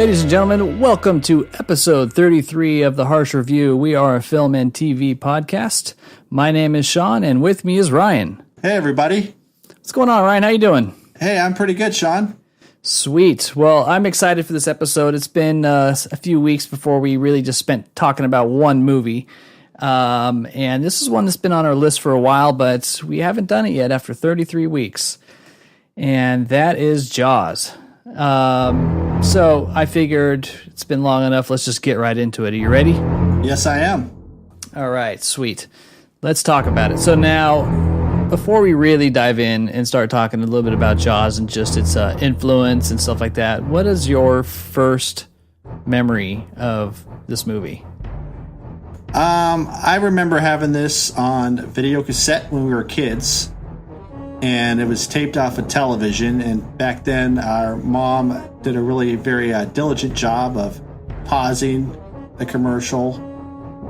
Ladies and gentlemen, welcome to episode 33 of The Harsh Review. We are a film and TV podcast. My name is Sean, and with me is Ryan. Hey, everybody. What's going on, Ryan? How you doing? Hey, I'm pretty good, Sean. Sweet. Well, I'm excited for this episode. It's been a few weeks before we really just spent talking about one movie. And this is one that's been on our list for a while, but we haven't done it yet after 33 weeks. And that is Jaws. So I figured it's been long enough. Let's just get right into it. Are you ready? Yes, I am. All right, sweet. Let's talk about it. So now, before we really dive in and start talking a little bit about Jaws and just its influence and stuff like that, what is your first memory of this movie? I remember having this on video cassette when we were kids, and it was taped off of television. And back then, our mom did a really very diligent job of pausing the commercial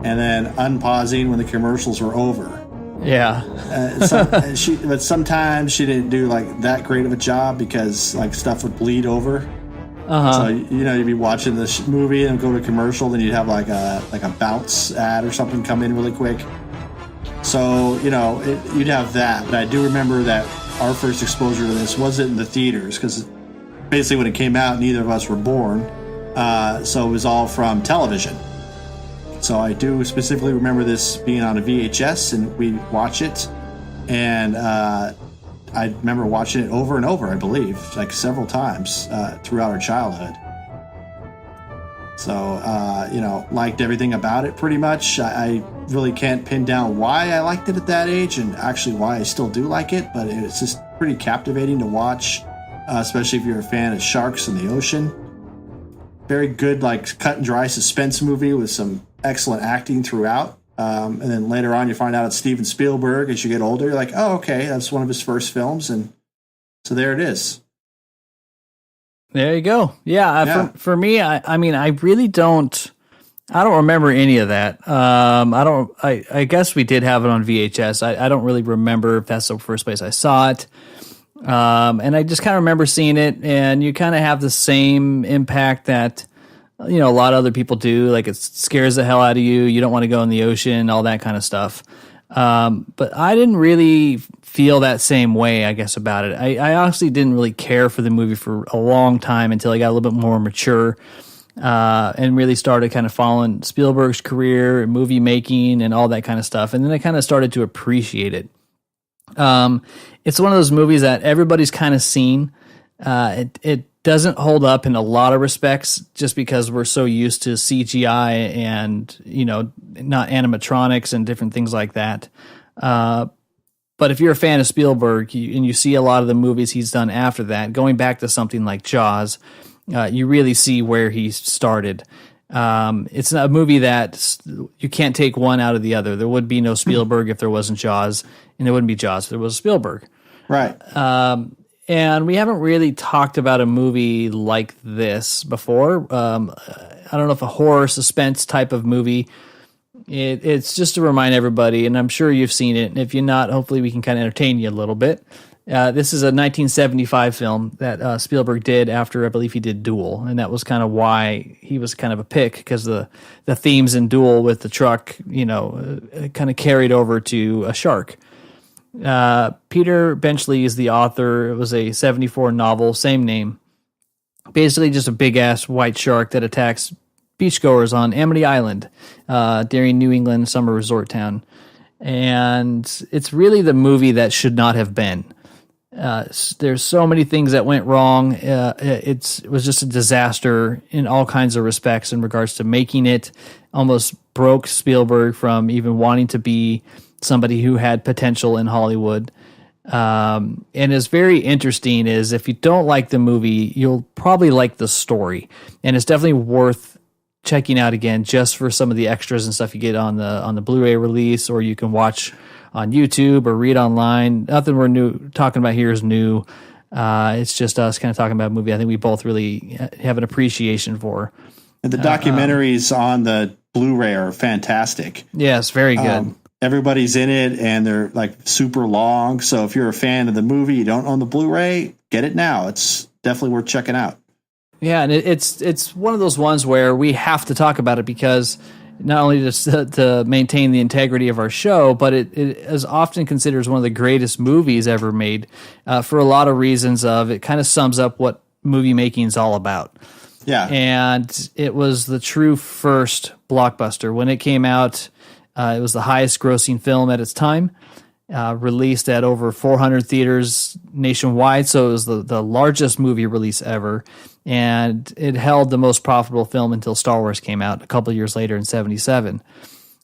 and then unpausing when the commercials were over. Yeah. But sometimes she didn't do like that great of a job because like stuff would bleed over. So you'd be watching this movie and go to commercial, then you'd have like a bounce ad or something come in really quick. So you'd have that. But I do remember that our first exposure to this wasn't in the theaters because basically when it came out, neither of us were born. So it was all from television. So I do specifically remember this being on a VHS, and we'd watch it, and I remember watching it over and over, I believe, like several times throughout our childhood. So, liked everything about it pretty much. I really can't pin down why I liked it at that age and actually why I still do like it, but it's just pretty captivating to watch, especially if you're a fan of sharks in the ocean. Very good, like, cut and dry suspense movie with some excellent acting throughout. And then later on, you find out it's Steven Spielberg. As you get older, you're like, oh, okay, that's one of his first films. And so there it is. There you go. Yeah. For me, I mean, I really don't remember any of that. I guess we did have it on VHS. I don't really remember if that's the first place I saw it. And I just kind of remember seeing it, and you kind of have the same impact that, a lot of other people do. Like, it scares the hell out of you. You don't want to go in the ocean, all that kind of stuff. But I didn't really feel that same way, I guess, about it. I honestly didn't really care for the movie for a long time until I got a little bit more mature, and really started kind of following Spielberg's career and movie making and all that kind of stuff. And then I kind of started to appreciate it. It's one of those movies that everybody's kind of seen. It doesn't hold up in a lot of respects just because we're so used to CGI and, not animatronics and different things like that. But if you're a fan of Spielberg and you see a lot of the movies he's done after that, going back to something like Jaws, you really see where he started. It's a movie that you can't take one out of the other. There would be no Spielberg if there wasn't Jaws, and there wouldn't be Jaws if there was Spielberg. Right. And we haven't really talked about a movie like this before. I don't know if a horror suspense type of movie. It's just to remind everybody, and I'm sure you've seen it, and if you're not, hopefully we can kind of entertain you a little bit. This is a 1975 film that Spielberg did after, I believe he did Duel, and that was kind of why he was kind of a pick, because the themes in Duel with the truck, kind of carried over to a shark. Peter Benchley is the author. It was a 74 novel, same name. Basically just a big-ass white shark that attacks beachgoers on Amity Island during New England summer resort town. And it's really the movie that should not have been. There's so many things that went wrong. It was just a disaster in all kinds of respects in regards to making it. Almost broke Spielberg from even wanting to be somebody who had potential in Hollywood. And it's very interesting is if you don't like the movie, you'll probably like the story. And it's definitely worth checking out again just for some of the extras and stuff you get on the Blu-ray release, or you can watch on YouTube or read online. Nothing we're talking about here is new. It's just us kind of talking about a movie I think we both really have an appreciation for. And the documentaries on the Blu-ray are fantastic. Yes, very good. Everybody's in it, and they're like super long. So if you're a fan of the movie, you don't own the Blu-ray, get it now. It's definitely worth checking out. Yeah, and it's one of those ones where we have to talk about it because not only just to maintain the integrity of our show, but it is often considered as one of the greatest movies ever made for a lot of reasons. It kind of sums up what movie making is all about. Yeah, and it was the true first blockbuster when it came out. It was the highest grossing film at its time. Released at over 400 theaters nationwide, so it was the largest movie release ever, and it held the most profitable film until Star Wars came out a couple of years later in 1977.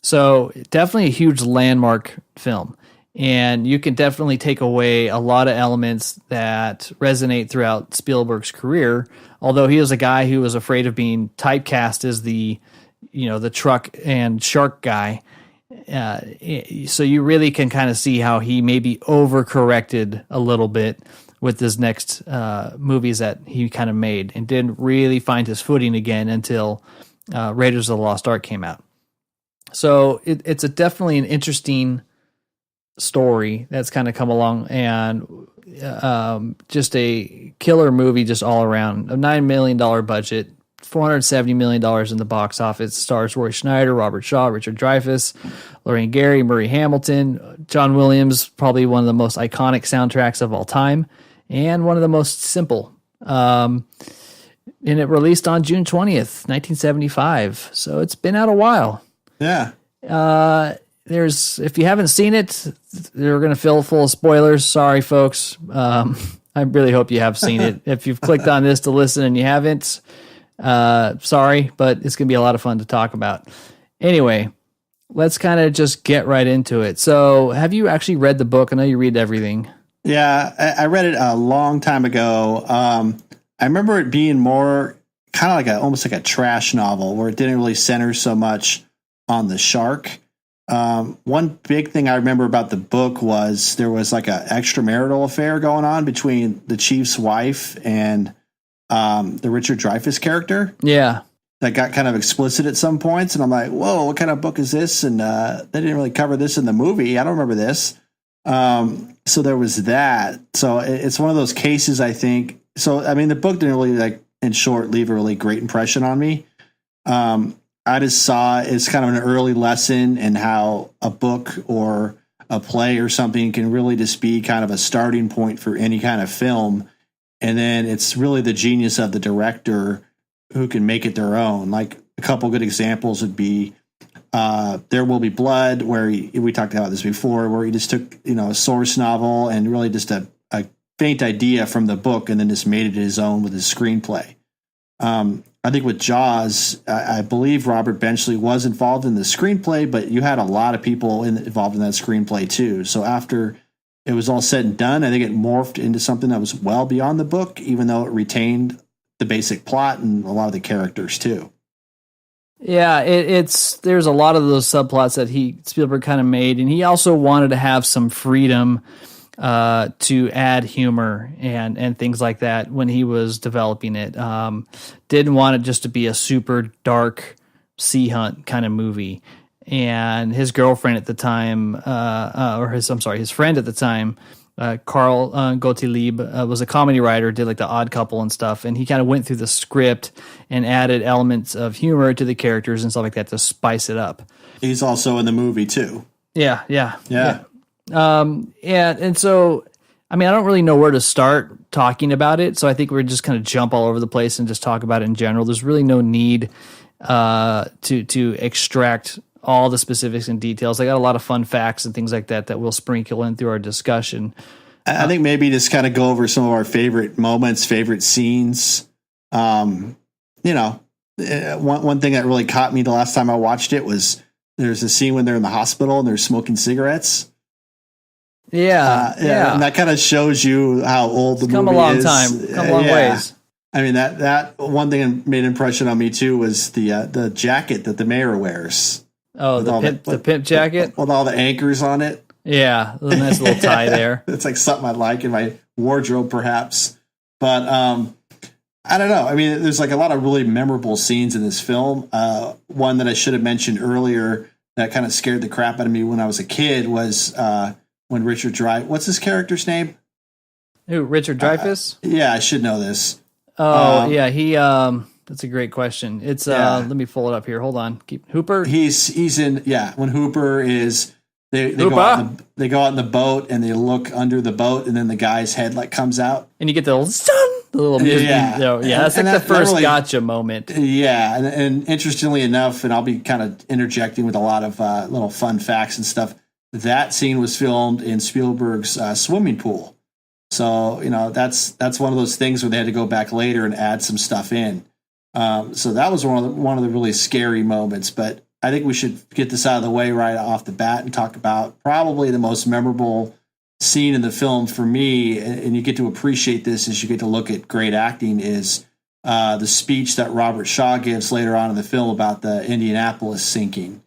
So definitely a huge landmark film, and you can definitely take away a lot of elements that resonate throughout Spielberg's career, although he was a guy who was afraid of being typecast as the truck and shark guy. So you really can kind of see how he maybe overcorrected a little bit with his next movies that he kind of made and didn't really find his footing again until Raiders of the Lost Ark came out. So it's definitely an interesting story that's kind of come along, and just a killer movie just all around. A $9 million budget, $470 million in the box office. Stars Roy Schneider, Robert Shaw, Richard Dreyfuss, Lorraine Gary, Murray Hamilton, John Williams, probably one of the most iconic soundtracks of all time, and one of the most simple. And it released on June 20th, 1975. So it's been out a while. Yeah. If you haven't seen it, they're going to fill full of spoilers. Sorry, folks. I really hope you have seen it. If you've clicked on this to listen and you haven't, sorry, but it's going to be a lot of fun to talk about. Anyway, let's kind of just get right into it. So have you actually read the book? I know you read everything. Yeah, I read it a long time ago. I remember it being more kind of like almost like a trash novel where it didn't really center so much on the shark. One big thing I remember about the book was there was like an extramarital affair going on between the chief's wife and the Richard Dreyfuss character. Yeah. That got kind of explicit at some points. And I'm like, whoa, what kind of book is this? And they didn't really cover this in the movie. I don't remember this. So there was that. So it's one of those cases, I think. So, I mean, the book didn't really, like, in short, leave a really great impression on me. I just saw it's kind of an early lesson in how a book or a play or something can really just be kind of a starting point for any kind of film. And then it's really the genius of the director who can make it their own. Like a couple good examples would be There Will Be Blood, where we talked about this before, where he just took, a source novel and really just a faint idea from the book and then just made it his own with his screenplay. I think with Jaws, I believe Robert Benchley was involved in the screenplay, but you had a lot of people involved in that screenplay too. So after it was all said and done, I think it morphed into something that was well beyond the book, even though it retained the basic plot and a lot of the characters too. Yeah, there's a lot of those subplots that Spielberg kind of made, and he also wanted to have some freedom to add humor and things like that when he was developing it. Didn't want it just to be a super dark sea hunt kind of movie. And his girlfriend at the time, his friend at the time, Carl Gottlieb, was a comedy writer, did like The Odd Couple and stuff, and he kind of went through the script and added elements of humor to the characters and stuff like that to spice it up. He's also in the movie too. Yeah. And so, I mean, I don't really know where to start talking about it, so I think we're just kind of jump all over the place and just talk about it in general. There's really no need to extract all the specifics and details. I got a lot of fun facts and things like that we'll sprinkle in through our discussion. I think maybe just kind of go over some of our favorite moments, favorite scenes. One thing that really caught me the last time I watched it was there's a scene when they're in the hospital and they're smoking cigarettes. Yeah. And that kind of shows you how old the movie is. Come a long time. Come a long ways. I mean, that one thing that made an impression on me too was the jacket that the mayor wears. Oh, the pimp jacket? With all the anchors on it. Yeah, a nice little tie there. It's like something I'd like in my wardrobe, perhaps. But I don't know. I mean, there's like a lot of really memorable scenes in this film. One that I should have mentioned earlier that kind of scared the crap out of me when I was a kid was when Richard Dreyfuss. What's his character's name? Who, Richard Dreyfuss? Yeah, I should know this. Oh, yeah, he that's a great question. It's let me pull it up here. Hold on. Hooper? He's in when Hooper is they Hooper? go out in the boat and they look under the boat and then the guy's head like comes out. And you get the little music. Yeah. That's like the first really, gotcha moment. Yeah, and interestingly enough, and I'll be kind of interjecting with a lot of little fun facts and stuff, that scene was filmed in Spielberg's swimming pool. So, that's one of those things where they had to go back later and add some stuff in. So that was one of the really scary moments. But I think we should get this out of the way right off the bat and talk about probably the most memorable scene in the film for me. And you get to appreciate this as you get to look at great acting is the speech that Robert Shaw gives later on in the film about the Indianapolis sinking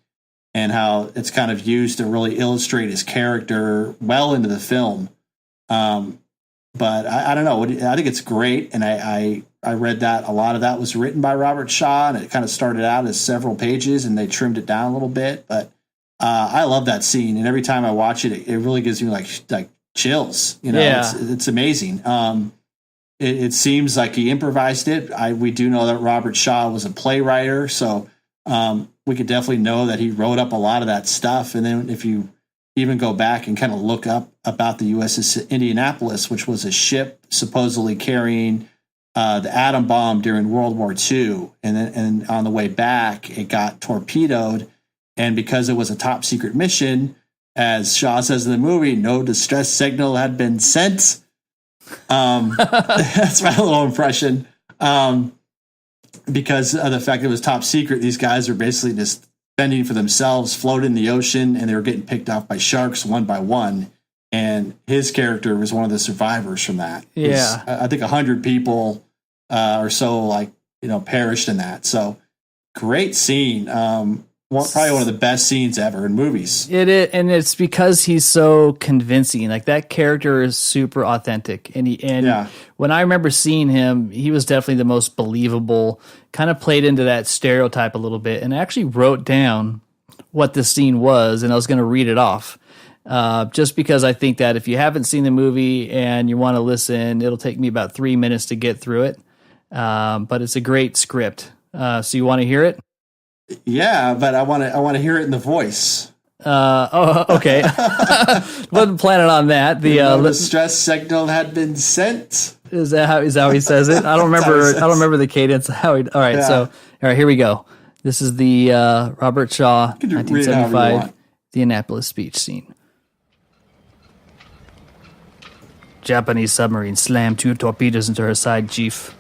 and how it's kind of used to really illustrate his character well into the film. But I don't know. I think it's great, and I read that a lot of that was written by Robert Shaw, and it kind of started out as several pages, and they trimmed it down a little bit. But I love that scene, and every time I watch it, it really gives me like chills. It's amazing. It seems like he improvised it. We do know that Robert Shaw was a playwright, so we could definitely know that he wrote up a lot of that stuff. And then if you even go back and kind of look up about the USS Indianapolis, which was a ship supposedly carrying the atom bomb during World War II. And on the way back, it got torpedoed. And because it was a top secret mission, as Shaw says in the movie, no distress signal had been sent. That's my little impression. Because of the fact that it was top secret, these guys are basically just fending for themselves, floating in the ocean, and they were getting picked off by sharks one by one. And his character was one of the survivors from that. Yeah. I think 100 people or so, perished in that. So great scene. Probably one of the best scenes ever in movies. It is, and it's because he's so convincing. Like, that character is super authentic. And when I remember seeing him, he was definitely the most believable, kind of played into that stereotype a little bit. And I actually wrote down what the scene was, and I was going to read it off. Just because I think that if you haven't seen the movie and you want to listen, it'll take me about 3 minutes to get through it. But it's a great script. So you want to hear it? Yeah, but I want to hear it in the voice. Okay. Wasn't planning on that. The distress signal had been sent. Is that how he says it? I don't remember. I don't remember the cadence. All right. Yeah. So, all right, here we go. This is the Robert Shaw 1975 Indianapolis Speech scene. Japanese submarine slammed 2 torpedoes into her side, Chief.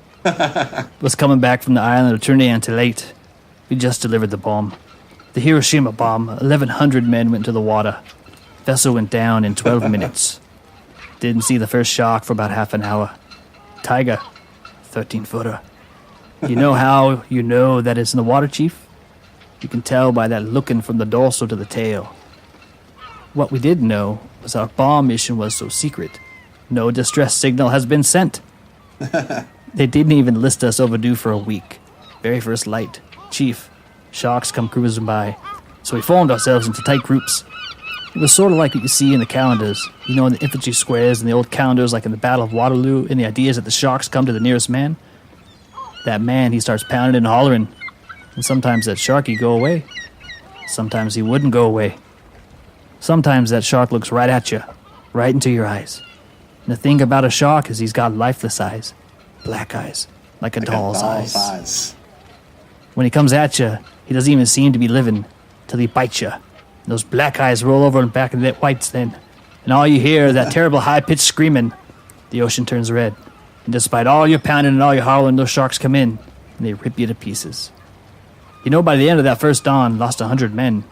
Was coming back from the island of Trinidad late. We just delivered the bomb. The Hiroshima bomb. 1,100 men went into the water. Vessel went down in 12 minutes. Didn't see the first shock for about half an hour. Tiger. 13-footer. You know how you know that it's in the water, Chief? You can tell by that looking from the dorsal to the tail. What we didn't know was our bomb mission was so secret. No distress signal has been sent. They didn't even list us overdue for a week. Very first light. Chief, sharks come cruising by. So we formed ourselves into tight groups. It was sort of like what you see in the calendars. You know, in the infantry squares and the old calendars, like in the Battle of Waterloo, and the idea is that the sharks come to the nearest man. That man, he starts pounding and hollering. And sometimes that shark, he'd go away. Sometimes he wouldn't go away. Sometimes that shark looks right at you, right into your eyes. And the thing about a shark is he's got lifeless eyes. Black eyes, like a doll's eyes. When he comes at you, he doesn't even seem to be living till he bites you. And those black eyes roll over and back into that whites then. And all you hear is that terrible high-pitched screaming. The ocean turns red. And despite all your pounding and all your hollering, those sharks come in, and they rip you to pieces. You know, by the end of that first dawn, lost 100 men.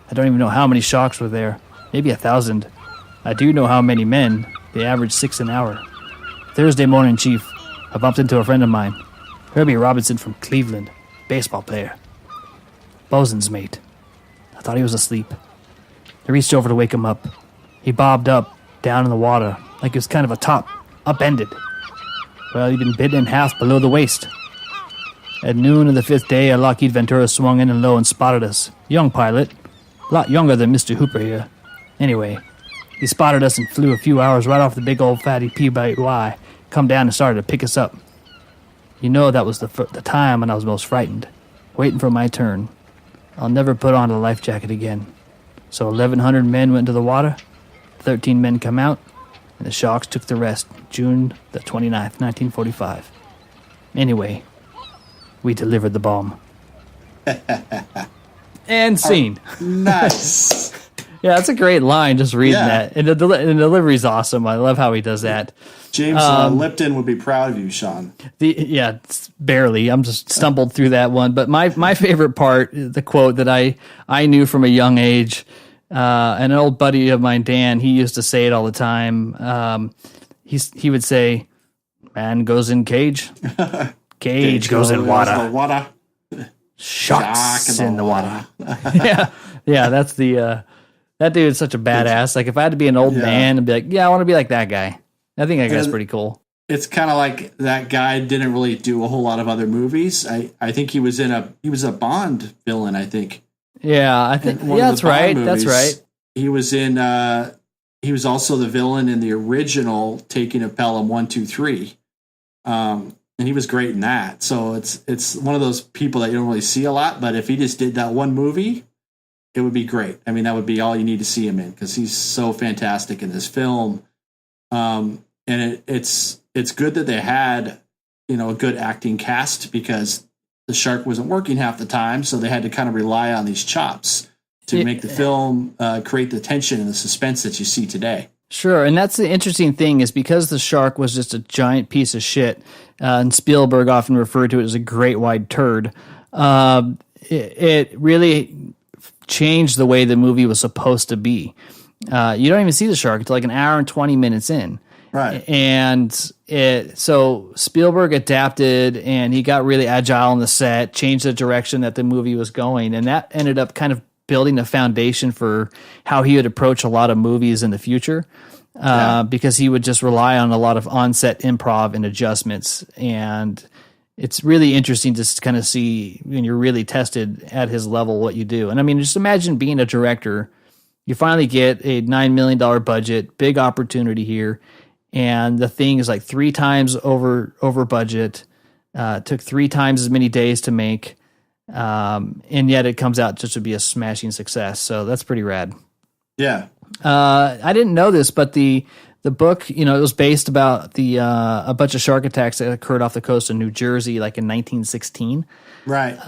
I don't even know how many sharks were there. Maybe 1,000. I do know how many men. They averaged 6 an hour. Thursday morning, Chief, I bumped into a friend of mine, Herbie Robinson from Cleveland, baseball player. Bosun's mate. I thought he was asleep. I reached over to wake him up. He bobbed up, down in the water, like it was kind of a top, upended. Well, he'd been bitten in half below the waist. At noon of the 5th day, a Lockheed Ventura swung in and low and spotted us. Young pilot. A lot younger than Mr. Hooper here. Anyway, he spotted us and flew a few hours right off the big old fatty P-Y, come down and started to pick us up. You know that was the time when I was most frightened, waiting for my turn. I'll never put on a life jacket again. So 1,100 men went into the water, 13 men come out, and the sharks took the rest, June the 29th, 1945. Anyway, we delivered the bomb. And scene. Nice. Yeah, that's a great line, just reading that. And the delivery's awesome. I love how he does that. James Lipton would be proud of you, Sean. Barely. I'm just stumbled through that one. But my favorite part, the quote that I knew from a young age, an old buddy of mine, Dan, he used to say it all the time. He would say, "Man goes in cage, cage goes in water. Sharks in the water." yeah. That's the that dude's such a badass. Like if I had to be an old man and be like, I want to be like that guy. I think that guy's pretty cool. It's kind of like that guy didn't really do a whole lot of other movies. I think he was a Bond villain. I think. Yeah, I think that's right. Movies. That's right. He was in. He was also the villain in the original Taking of Pelham 1, 2, 3. And he was great in that. So it's one of those people that you don't really see a lot. But if he just did that one movie, it would be great. I mean, that would be all you need to see him in because he's so fantastic in this film. And it's good that they had, a good acting cast because the shark wasn't working half the time. So they had to kind of rely on these chops to make the film create the tension and the suspense that you see today. Sure. And that's the interesting thing is because the shark was just a giant piece of shit, and Spielberg often referred to it as a great wide turd. It really changed the way the movie was supposed to be. You don't even see the shark until like an hour and 20 minutes in. Right. And so Spielberg adapted and he got really agile on the set, changed the direction that the movie was going. And that ended up kind of building a foundation for how he would approach a lot of movies in the future. Because he would just rely on a lot of on-set improv and adjustments. And it's really interesting to kind of see when you're really tested at his level what you do. And I mean, just imagine being a director. You finally get a $9 million budget, big opportunity here. And the thing is like 3 times over budget, took 3 times as many days to make, and yet it comes out just to be a smashing success. So that's pretty rad. Yeah. I didn't know this, but the book, it was based about a bunch of shark attacks that occurred off the coast of New Jersey, like in 1916. Right.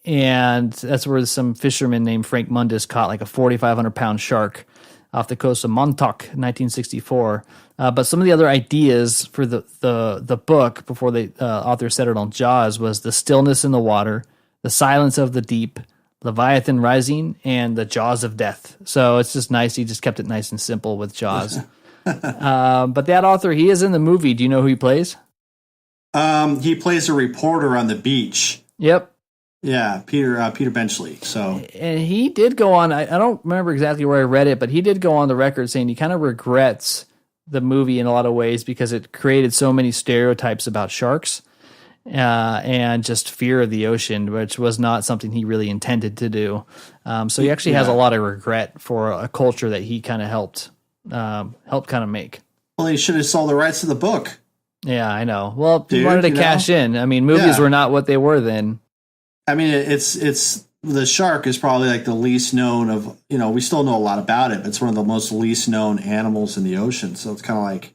And that's where some fisherman named Frank Mundus caught like a 4,500-pound shark off the coast of Montauk in 1964. But some of the other ideas for the book before the author settled on Jaws was the stillness in the water, the silence of the deep, Leviathan rising, and the jaws of death. So it's just nice. He just kept it nice and simple with Jaws. But that author, he is in the movie. Do you know who he plays? He plays a reporter on the beach. Yep. Yeah, Peter Benchley. So, and he did go on. I don't remember exactly where I read it, but he did go on the record saying he kind of regrets the movie in a lot of ways because it created so many stereotypes about sharks and just fear of the ocean, which was not something he really intended to do. So he actually has a lot of regret for a culture that he kind of helped kind of make. Well, he should have sold the rights to the book. Yeah, I know. Well, he wanted to cash in. I mean, movies were not what they were then. I mean, it's the shark is probably like the least known of, we still know a lot about it, but it's one of the most least known animals in the ocean. So it's kind of like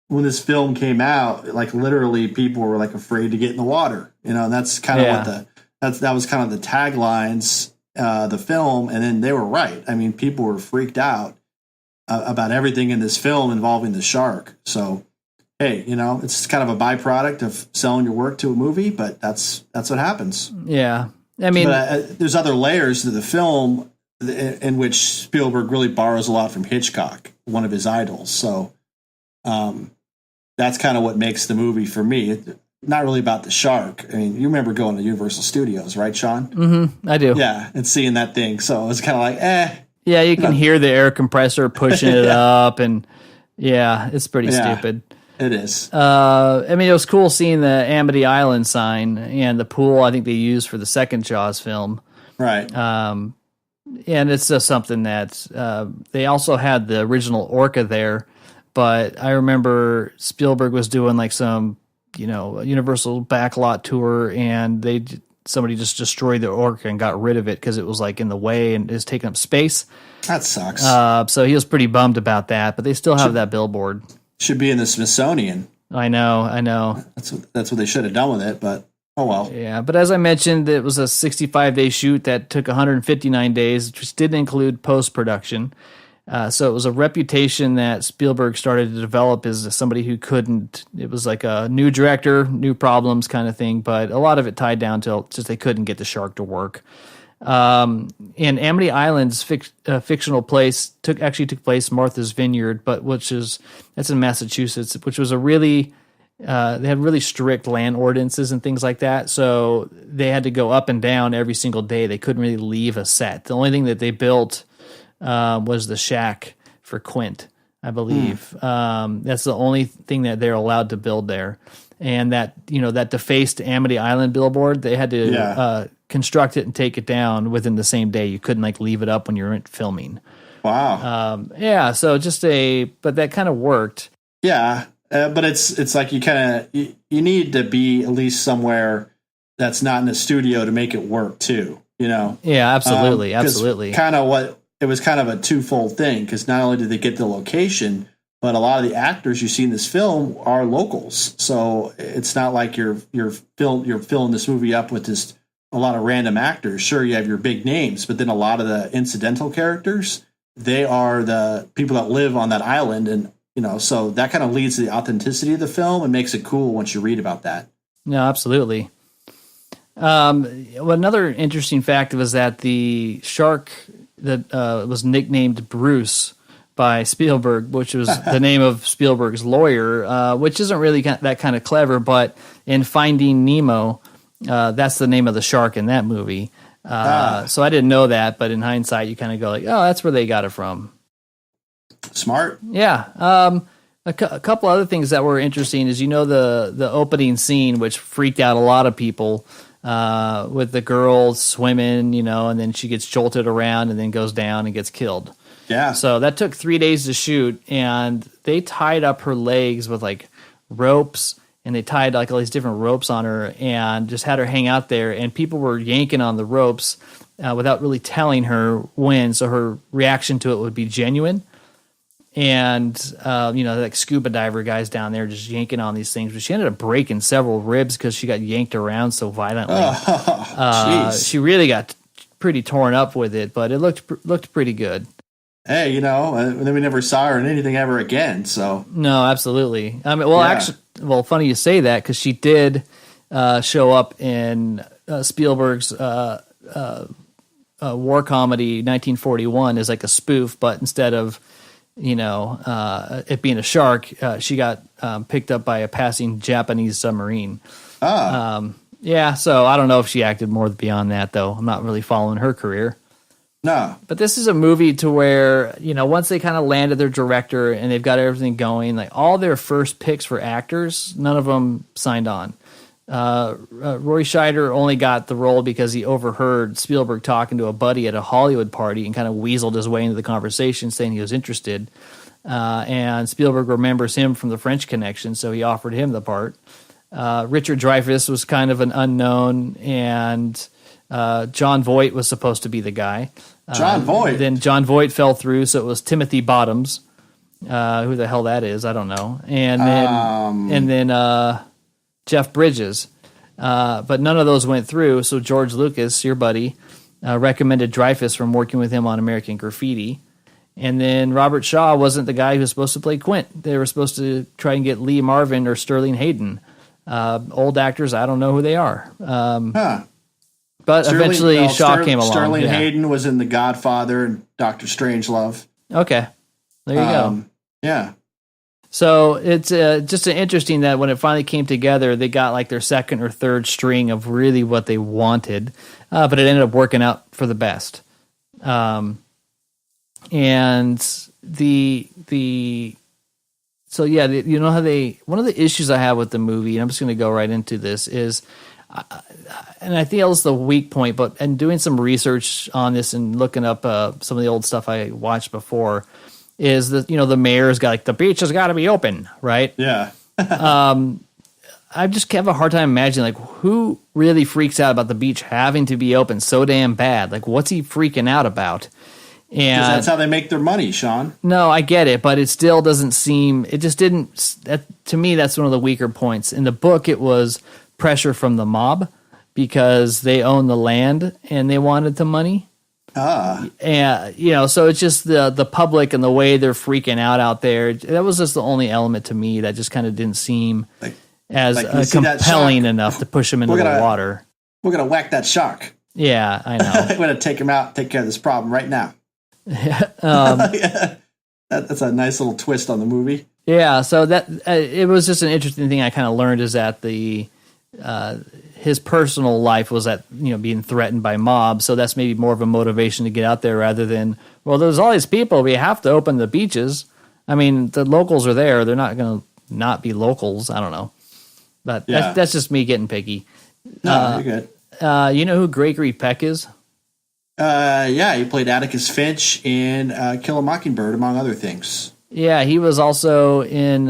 when this film came out, like literally people were like afraid to get in the water, and that's kind of that was kind of the taglines, the film. And then they were right. I mean, people were freaked out about everything in this film involving the shark. So, hey, it's kind of a byproduct of selling your work to a movie, but that's what happens. Yeah. I mean, but, there's other layers to the film in which Spielberg really borrows a lot from Hitchcock, one of his idols. So that's kind of what makes the movie for me. It's not really about the shark. I mean, you remember going to Universal Studios, right, Sean? Mm-hmm. I do. Yeah, and seeing that thing. So it was kind of like, Yeah, you can hear the air compressor pushing it up, and it's pretty stupid. It is. I mean, it was cool seeing the Amity Island sign and the pool I think they used for the second Jaws film. Right. And it's just something that they also had the original orca there, but I remember Spielberg was doing like some Universal backlot tour, and somebody just destroyed the orca and got rid of it because it was like in the way and is taking up space. That sucks. So he was pretty bummed about that, but they still have that billboard. Should be in the Smithsonian. I know. That's what they should have done with it, but oh well. Yeah, but as I mentioned, it was a 65-day shoot that took 159 days, which didn't include post-production. So it was a reputation that Spielberg started to develop as somebody who couldn't. It was like a new director, new problems kind of thing, but a lot of it tied down to just they couldn't get the shark to work. And Amity Island's fictional place took place Martha's Vineyard, that's in Massachusetts, which was a really they had really strict land ordinances and things like that. So they had to go up and down every single day. They couldn't really leave a set. The only thing that they built was the shack for Quint, I believe. That's the only thing that they're allowed to build there. And that defaced Amity Island billboard, they had to construct it and take it down within the same day. You couldn't like leave it up when you were filming. Wow. So but that kind of worked. Yeah. But it's like you need to be at least somewhere that's not in a studio to make it work too, Yeah, absolutely. It was kind of a twofold thing, because not only did they get the location, but a lot of the actors you see in this film are locals. So it's not like you're filling this movie up with just a lot of random actors. Sure, you have your big names, but then a lot of the incidental characters, they are the people that live on that island, and so that kind of leads to the authenticity of the film and makes it cool once you read about that. No, absolutely. Another interesting fact was that the shark that was nicknamed Bruce by Spielberg, which was the name of Spielberg's lawyer, which isn't really that kind of clever, but in Finding Nemo, that's the name of the shark in that movie. So I didn't know that, but in hindsight, you kind of go like, oh, that's where they got it from. Smart. Yeah. A couple other things that were interesting is, the opening scene, which freaked out a lot of people, with the girl swimming, and then she gets jolted around and then goes down and gets killed. Yeah. So that took 3 days to shoot, and they tied up her legs with like ropes, and they tied like all these different ropes on her and just had her hang out there, and people were yanking on the ropes without really telling her when, so her reaction to it would be genuine. And, like scuba diver guys down there just yanking on these things. But she ended up breaking several ribs because she got yanked around so violently. She really got pretty torn up with it, but it looked pretty good. Hey, and then we never saw her in anything ever again. So no, absolutely. I mean, actually, funny you say that, because she did show up in Spielberg's war comedy 1941 as like a spoof, but instead of it being a shark, she got picked up by a passing Japanese submarine. So I don't know if she acted more beyond that, though. I'm not really following her career. No. But this is a movie to where, once they kind of landed their director and they've got everything going, like all their first picks for actors, none of them signed on. Roy Scheider only got the role because he overheard Spielberg talking to a buddy at a Hollywood party and kind of weaseled his way into the conversation, saying he was interested. And Spielberg remembers him from the French Connection, so he offered him the part. Richard Dreyfuss was kind of an unknown, and John Voight was supposed to be the guy. John Voight? Then John Voight fell through, so it was Timothy Bottoms. Who the hell that is, I don't know. And then Jeff Bridges, but none of those went through. So George Lucas, your buddy, recommended Dreyfuss from working with him on American Graffiti. And then Robert Shaw wasn't the guy who was supposed to play Quint. They were supposed to try and get Lee Marvin or Sterling Hayden. Old actors, I don't know who they are. But eventually Shaw came along. Sterling Hayden was in The Godfather and Dr. Strangelove. Okay. There you go. Yeah. So it's just interesting that when it finally came together, they got like their second or third string of really what they wanted, but it ended up working out for the best. One of the issues I have with the movie, and I'm just going to go right into this, is, and I think that was the weak point, but in doing some research on this and looking up some of the old stuff I watched before, is that, the mayor's got like, the beach has got to be open, right? Yeah. I just have a hard time imagining, like, who really freaks out about the beach having to be open so damn bad? Like, what's he freaking out about? And that's how they make their money, Sean. No, I get it, but it still doesn't seem. It just didn't. To me, that's one of the weaker points in the book. It was pressure from the mob because they own the land and they wanted the money. And so it's just the public and the way they're freaking out there. That was just the only element to me that just kind of didn't seem as compelling enough to push him into the water. We're gonna whack that shark. Yeah, I know. We're gonna take him out, take care of this problem right now. That's a nice little twist on the movie. Yeah, so that it was just an interesting thing I kind of learned is that his personal life was that being threatened by mobs, so that's maybe more of a motivation to get out there rather than, well, there's all these people, we have to open the beaches. I mean, the locals are there; they're not going to not be locals. I don't know, but that's just me getting picky. No, you're good. You know who Gregory Peck is? He played Atticus Finch in Kill a Mockingbird, among other things. Yeah, he was also in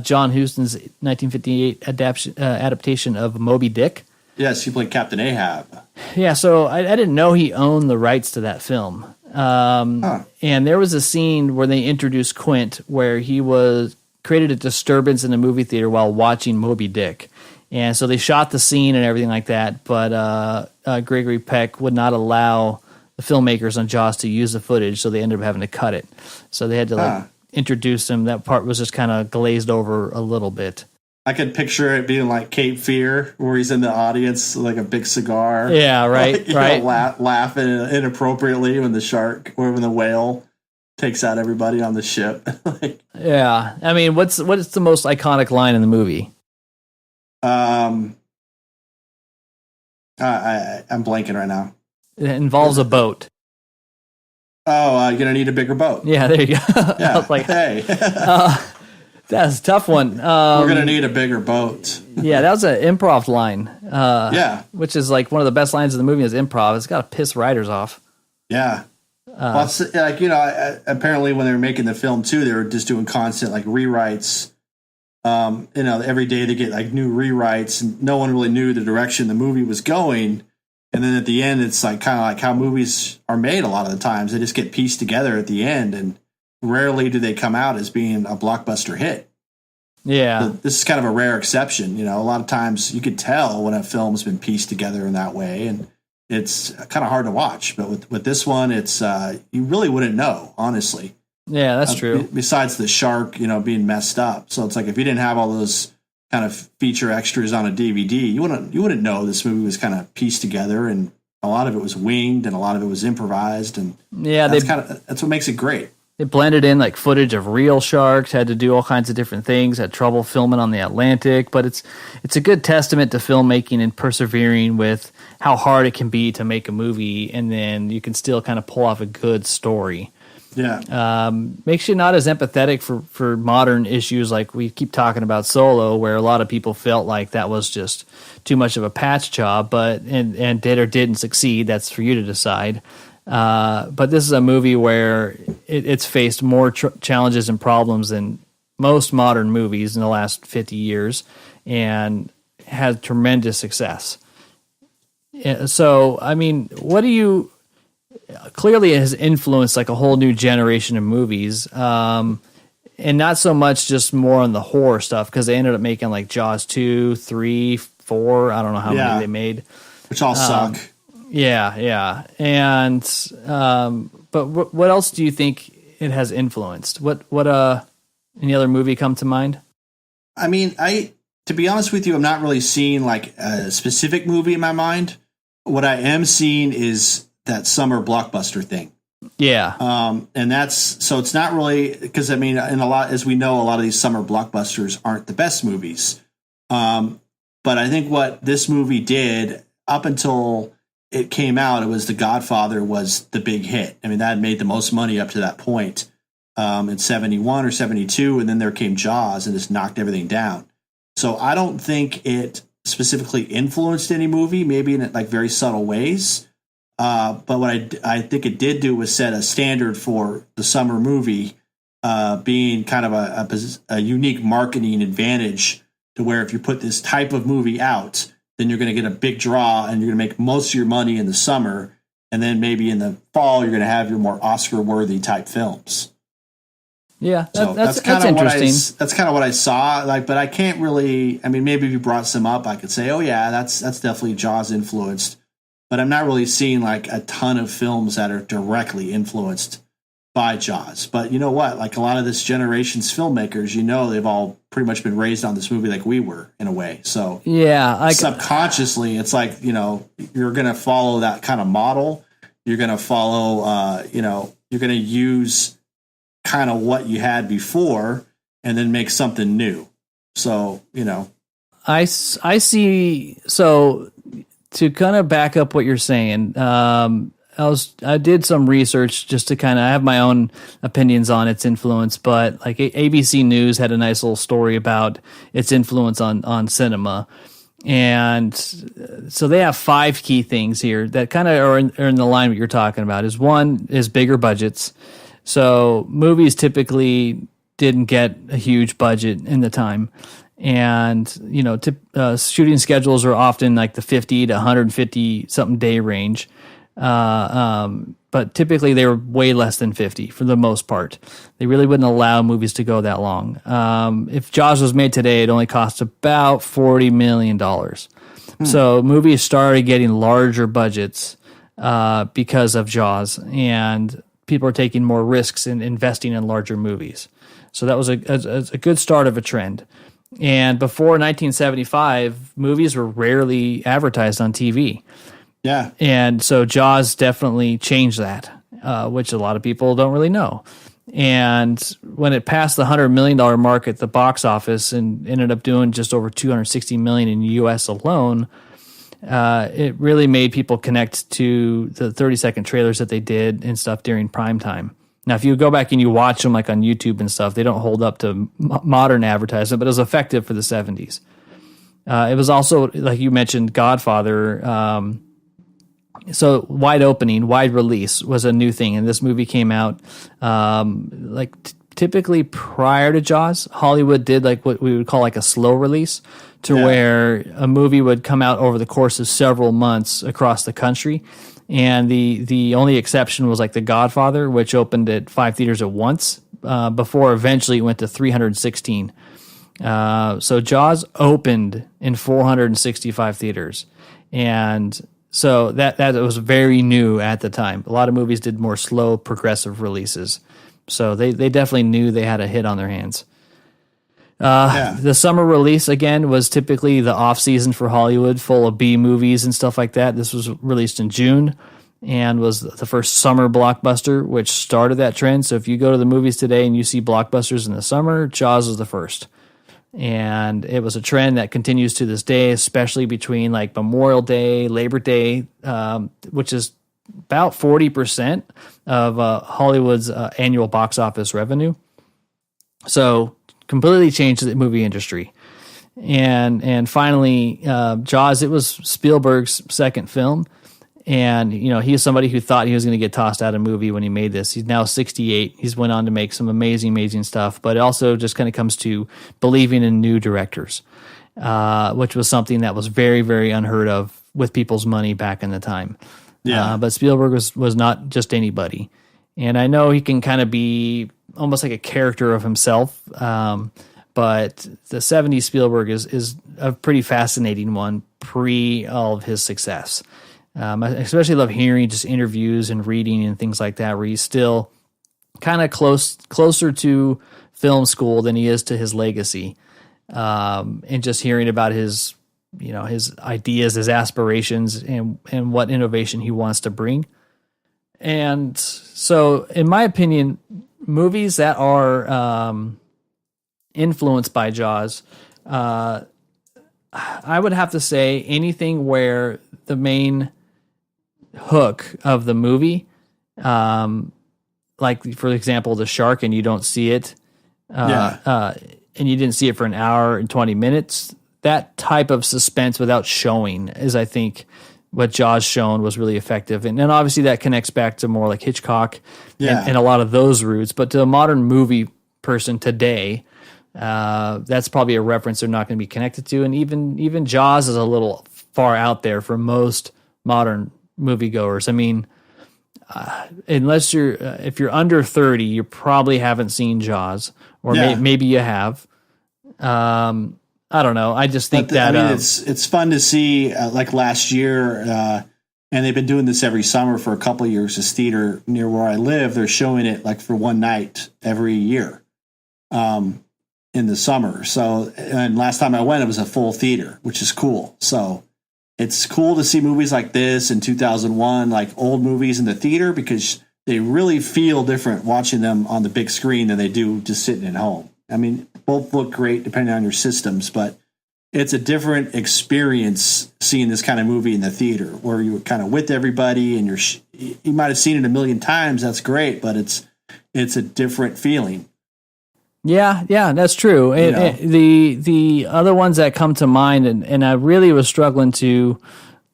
John Huston's 1958 adaptation of Moby Dick. Yes, he played Captain Ahab. Yeah, so I didn't know he owned the rights to that film. And there was a scene where they introduced Quint where he created a disturbance in the movie theater while watching Moby Dick. And so they shot the scene and everything like that, but Gregory Peck would not allow the filmmakers on Jaws to use the footage, so they ended up having to cut it. So they had to introduce him. That part was just kind of glazed over a little bit. I could picture it being like Cape Fear, where he's in the audience, like a big cigar. Yeah, right, right. Laughing inappropriately when the whale takes out everybody on the ship. Yeah, I mean, what's the most iconic line in the movie? I'm blanking right now. It involves a boat. Oh, you're gonna need a bigger boat. Yeah, there you go. Yeah. I was like, hey, that's a tough one. We're gonna need a bigger boat. Yeah, that was an improv line. Which is like one of the best lines of the movie is improv. It's got to piss writers off. Yeah. Well, it's apparently when they were making the film too, they were just doing constant rewrites. Every day they get new rewrites, and no one really knew the direction the movie was going. And then at the end, it's kind of like how movies are made a lot of the times. They just get pieced together at the end, and rarely do they come out as being a blockbuster hit. Yeah. So this is kind of a rare exception. A lot of times you could tell when a film's been pieced together in that way, and it's kind of hard to watch. But with this one, it's you really wouldn't know, honestly. Yeah, that's true. Besides the shark, being messed up. So it's like if you didn't have all those kind of feature extras on a DVD, you wouldn't know this movie was kind of pieced together, and a lot of it was winged and a lot of it was improvised, and that's what makes it great. They blended in footage of real sharks, had to do all kinds of different things, had trouble filming on the Atlantic, but it's a good testament to filmmaking and persevering with how hard it can be to make a movie, and then you can still kind of pull off a good story. Yeah. Makes you not as empathetic for modern issues like we keep talking about Solo, where a lot of people felt like that was just too much of a patch job, and did or didn't succeed. That's for you to decide. But this is a movie where it's faced more challenges and problems than most modern movies in the last 50 years and had tremendous success. So, I mean, clearly it has influenced a whole new generation of movies, and not so much just more on the horror stuff, because they ended up making Jaws 2, 3, 4, I don't know how many they made. Which all suck. Yeah. And, but what else do you think it has influenced? What any other movie come to mind? I mean, to be honest with you, I'm not really seeing a specific movie in my mind. What I am seeing is that summer blockbuster thing. Yeah. And so it's not really, because as we know, a lot of these summer blockbusters aren't the best movies. But I think what this movie did up until it came out, it was The Godfather was the big hit. I mean, that had made the most money up to that point, in 71 or 72. And then there came Jaws and just knocked everything down. So I don't think it specifically influenced any movie, maybe in very subtle ways. But what I think it did do was set a standard for the summer movie, being kind of a unique marketing advantage to where if you put this type of movie out, then you're going to get a big draw and you're going to make most of your money in the summer. And then maybe in the fall, you're going to have your more Oscar-worthy type films. Yeah, that's kind of interesting. That's kind of what I saw. Like, but I can't really. I mean, maybe if you brought some up, I could say, oh yeah, that's definitely Jaws influenced. But I'm not really seeing like a ton of films that are directly influenced by Jaws. But you know what? Like a lot of this generation's filmmakers, they've all pretty much been raised on this movie like we were in a way. So yeah, subconsciously, it's like you're going to follow that kind of model. You're going to follow. You're going to use kind of what you had before and then make something new. So, I see. So to kind of back up what you're saying, I did some research just to kind of, I have my own opinions on its influence, but like ABC News had a nice little story about its influence on cinema. And so they have 5 key things here that kind of are in the line what you're talking about. One is bigger budgets. So movies typically didn't get a huge budget in the time. And, shooting schedules are often like the 50 to 150 something day range. But typically they were way less than 50 for the most part. They really wouldn't allow movies to go that long. If Jaws was made today, it only cost about $40 million. So movies started getting larger budgets because of Jaws, and people are taking more risks in investing in larger movies. So that was a good start of a trend. And before 1975, movies were rarely advertised on TV. Yeah. And so Jaws definitely changed that, which a lot of people don't really know. And when it passed the $100 million mark at the box office and ended up doing just over $260 million in the U.S. alone, it really made people connect to the 30-second trailers that they did and stuff during prime time. Now, if you go back and you watch them like on YouTube and stuff, they don't hold up to modern advertising, but it was effective for the 70s. It was also, like you mentioned, Godfather. So wide release was a new thing, and this movie came out typically prior to Jaws. Hollywood did like what we would call like a slow release, where a movie would come out over the course of several months across the country. And the only exception was like The Godfather, which opened at 5 theaters at once before eventually it went to 316. So Jaws opened in 465 theaters, and so that was very new at the time. A lot of movies did more slow, progressive releases. So they definitely knew they had a hit on their hands. The summer release, again, was typically the off-season for Hollywood, full of B movies and stuff like that. This was released in June and was the first summer blockbuster, which started that trend. So if you go to the movies today and you see blockbusters in the summer, Jaws was the first. And it was a trend that continues to this day, especially between like Memorial Day, Labor Day, which is about 40% of Hollywood's annual box office revenue. So completely changed the movie industry. And finally, Jaws, it was Spielberg's second film. And, he's somebody who thought he was going to get tossed out of movie when he made this. He's now 68. He's went on to make some amazing, amazing stuff. But it also just kind of comes to believing in new directors, which was something that was very, very unheard of with people's money back in the time. Yeah. But Spielberg was not just anybody. And I know he can kind of be almost like a character of himself. But the 70s Spielberg is a pretty fascinating one pre all of his success. I especially love hearing just interviews and reading and things like that, where he's still kind of closer to film school than he is to his legacy. And just hearing about his ideas, his aspirations, and what innovation he wants to bring. And so, in my opinion, movies that are influenced by Jaws, I would have to say anything where the main hook of the movie, like for example, the shark, and you don't see it, and you didn't see it for an hour and 20 minutes. That type of suspense without showing is, I think, what Jaws shown was really effective. And then obviously that connects back to more like Hitchcock and a lot of those roots. But to a modern movie person today, that's probably a reference they're not going to be connected to. And even Jaws is a little far out there for most modern moviegoers. I mean, unless if you're under 30, you probably haven't seen Jaws, or maybe you have. I don't know. I just think that I mean, it's fun to see. Like last year, and they've been doing this every summer for a couple of years. This theater near where I live, they're showing it like for one night every year, in the summer. So, and last time I went, it was a full theater, which is cool. So, it's cool to see movies like this in 2001, like old movies in the theater, because they really feel different watching them on the big screen than they do just sitting at home. I mean, both look great depending on your systems, but it's a different experience seeing this kind of movie in the theater where you're kind of with everybody and you might have seen it a million times. That's great, but it's a different feeling. Yeah, that's true. The other ones that come to mind, and I really was struggling to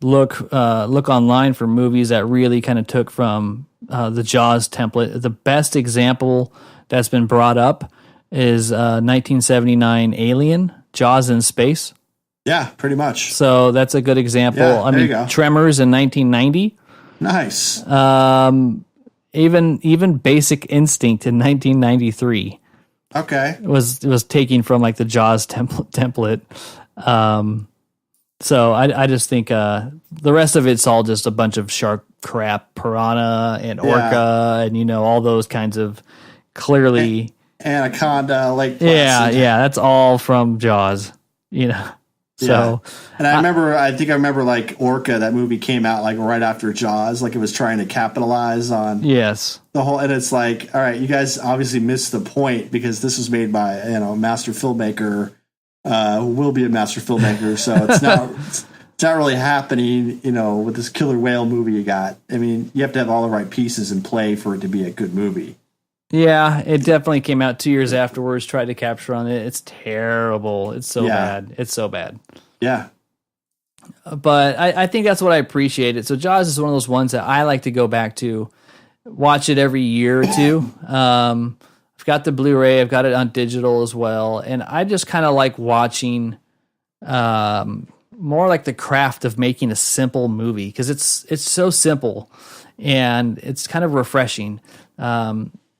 look online for movies that really kind of took from the Jaws template. The best example that's been brought up is 1979 Alien, Jaws in Space. Yeah, pretty much. So that's a good example. Yeah, I mean, Tremors in 1990. Nice. Even Basic Instinct in 1993. Okay. Was taking from like the Jaws template. So I just think the rest of it's all just a bunch of shark crap, piranha and orca, and all those kinds of clearly Anaconda, Lake Placid. Yeah, that's all from Jaws. So, and I think I remember like Orca, that movie came out like right after Jaws, like it was trying to capitalize on the whole, and it's like, all right, you guys obviously missed the point because this was made by a master filmmaker, who will be a master filmmaker, so it's not really happening, with this killer whale movie you got. I mean, you have to have all the right pieces in play for it to be a good movie. Yeah, it definitely came out 2 years afterwards, tried to capture on it. It's terrible. It's so bad. It's so bad. Yeah. But I think that's what I appreciated. So Jaws is one of those ones that I like to go back to, watch it every year or two. I've got the Blu-ray. I've got it on digital as well. And I just kind of like watching more like the craft of making a simple movie, because it's so simple and it's kind of refreshing.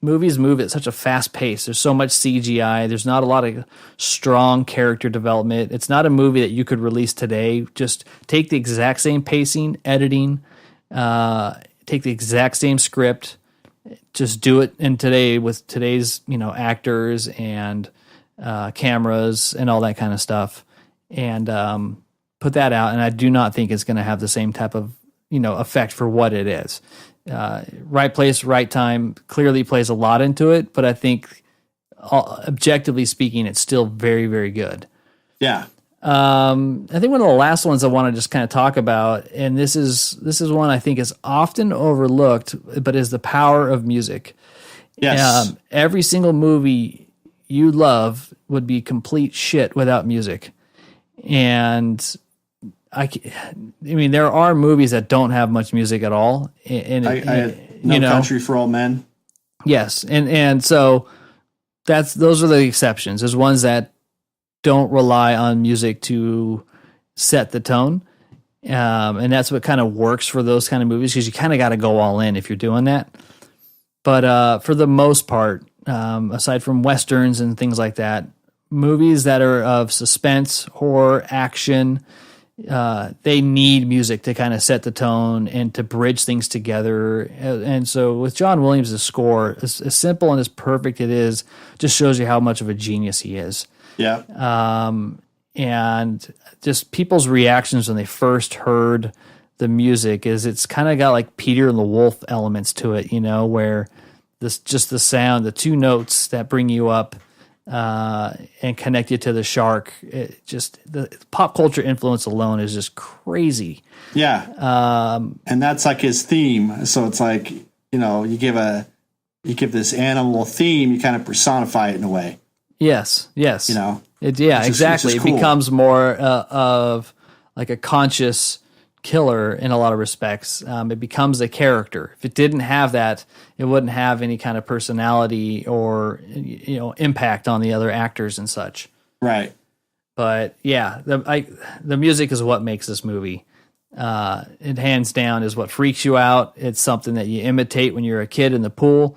Movies move at such a fast pace. There's so much CGI. There's not a lot of strong character development. It's not a movie that you could release today. Just take the exact same pacing, editing, take the exact same script, just do it in today with today's, actors and cameras and all that kind of stuff, and put that out. And I do not think it's going to have the same type of, effect for what it is. Right place, right time clearly plays a lot into it, but I think objectively speaking, it's still very, very good. Yeah. I think one of the last ones I want to just kind of talk about, and this is one I think is often overlooked, but is the power of music. Yes. Every single movie you love would be complete shit without music. And I mean, there are movies that don't have much music at all. No Country for Old Men. Yes, and so those are the exceptions. There's ones that don't rely on music to set the tone, and that's what kind of works for those kind of movies, because you kind of got to go all in if you're doing that. But for the most part, aside from westerns and things like that, movies that are of suspense, horror, action, they need music to kind of set the tone and to bridge things together. And so with John Williams' score, as simple and as perfect it is, just shows you how much of a genius he is. Yeah. And just people's reactions when they first heard the music is it's kind of got like Peter and the Wolf elements to it, where just the sound, the two notes that bring you up, and connect you to the shark. The pop culture influence alone is just crazy. Yeah. And that's like his theme. So it's like, you give this animal a theme, you kind of personify it in a way. Yes. Exactly. It becomes more of like a conscious killer in a lot of respects. It becomes a character. If it didn't have that, it wouldn't have any kind of personality or impact on the other actors and such. Right. But yeah, the music is what makes this movie. It hands down is what freaks you out. It's something that you imitate when you're a kid in the pool,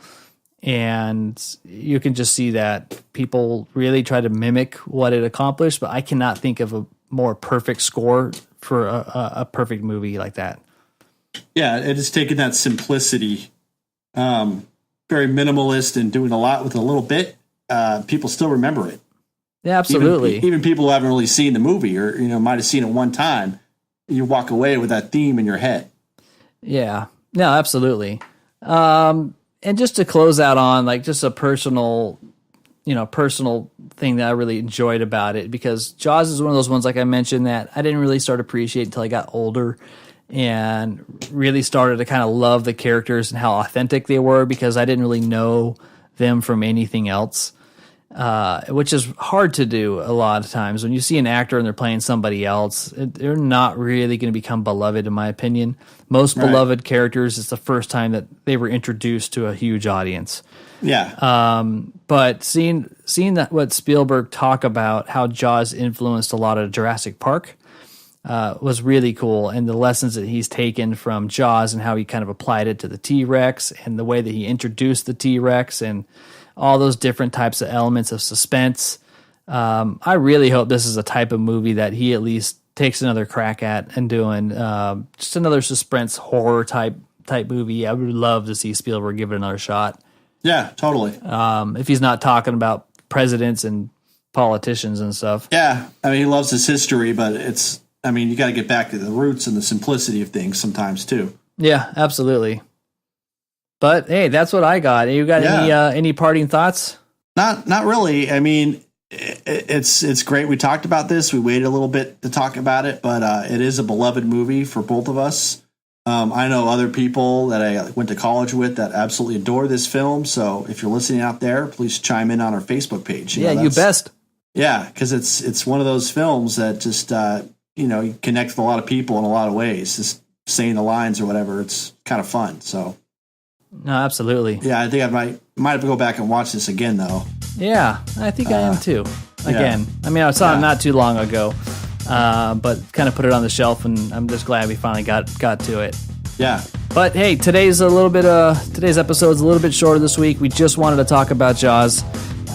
and you can just see that people really try to mimic what it accomplished. But I cannot think of a more perfect score for a perfect movie like that. Yeah, it has taken that simplicity, very minimalist, and doing a lot with a little bit. People still remember it. Yeah, absolutely. Even people who haven't really seen the movie or might have seen it one time, you walk away with that theme in your head. Yeah, no, absolutely. And just to close out on like just a personal thing that I really enjoyed about it, because Jaws is one of those ones, like I mentioned, that I didn't really start appreciating until I got older and really started to kind of love the characters and how authentic they were, because I didn't really know them from anything else. Which is hard to do a lot of times. When you see an actor and they're playing somebody else, they're not really going to become beloved, in my opinion. Most beloved characters, it's the first time that they were introduced to a huge audience. Yeah. But seeing that what Spielberg talk about how Jaws influenced a lot of Jurassic Park was really cool, and the lessons that he's taken from Jaws and how he kind of applied it to the T-Rex and the way that he introduced the T-Rex and all those different types of elements of suspense. I really hope this is a type of movie that he at least takes another crack at and doing just another suspense horror type movie. I would love to see Spielberg give it another shot. Yeah, totally. If he's not talking about presidents and politicians and stuff. Yeah, I mean, he loves his history, but you got to get back to the roots and the simplicity of things sometimes too. Yeah, absolutely. But hey, that's what I got. You got any parting thoughts? Not really. I mean, it's great. We talked about this. We waited a little bit to talk about it, but it is a beloved movie for both of us. I know other people that I went to college with that absolutely adore this film. So if you're listening out there, please chime in on our Facebook page. You best. Yeah, because it's one of those films that just connects with a lot of people in a lot of ways. Just saying the lines or whatever, it's kind of fun. So. No, absolutely. Yeah, I think I might have to go back and watch this again, though. Yeah, I think I am too. Again, yeah. I mean, I saw it not too long ago, but kind of put it on the shelf, and I'm just glad we finally got to it. Yeah. But hey, today's episode's a little bit shorter this week. We just wanted to talk about Jaws.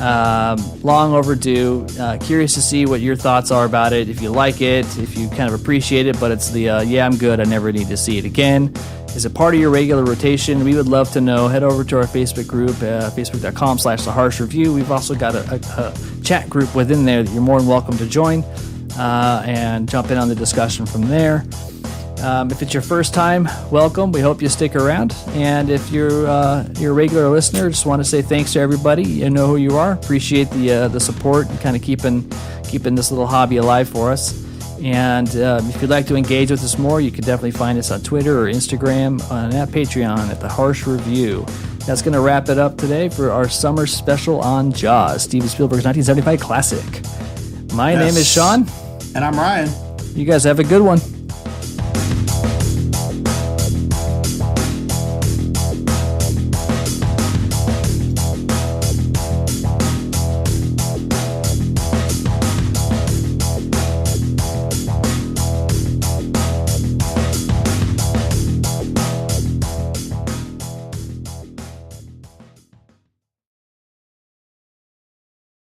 Long overdue. Curious to see what your thoughts are about it. If you like it, if you kind of appreciate it, but it's the I'm good, I never need to see it again. Is it part of your regular rotation? We would love to know. Head over to our Facebook group, facebook.com/theharshreview. We've also got a chat group within there that you're more than welcome to join and jump in on the discussion from there. If it's your first time, welcome. We hope you stick around. And if you're a regular listener, just want to say thanks to everybody. You know who you are. Appreciate the support and kind of keeping this little hobby alive for us. And if you'd like to engage with us more, you can definitely find us on Twitter or Instagram and at Patreon at The Harsh Review. That's going to wrap it up today for our summer special on Jaws, Steven Spielberg's 1975 classic. My name is Sean. And I'm Ryan. You guys have a good one.